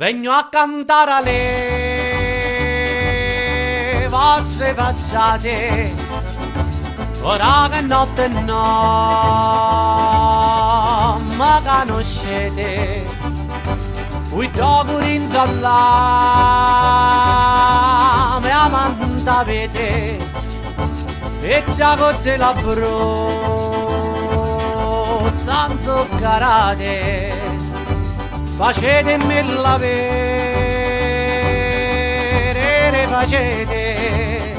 Vengo a cantare a le vostre facciate, ora che notte no mi conoscete, qui dopo rinzalla mi amanta avete e già con te la bruzza zuccherate. Facetemi la vere, facete,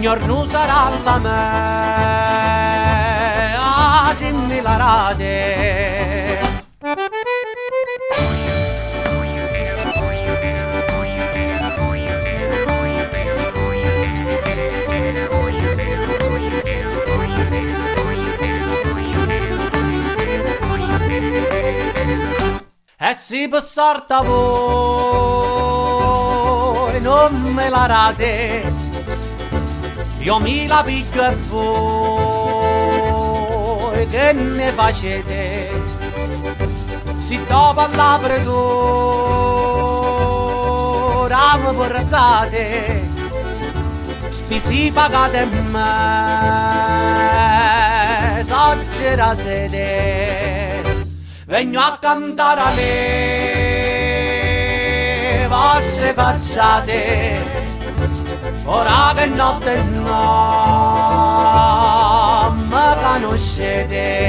non sarà la me, assimilarate. E se per sorta voi non me la date, io mi la piglio e voi che ne facete? Se dopo la predura mi portate, spisi pagate me, so c'era sede. Vengo a cantare a le vostre facciate, ora che notte no mi conoscete.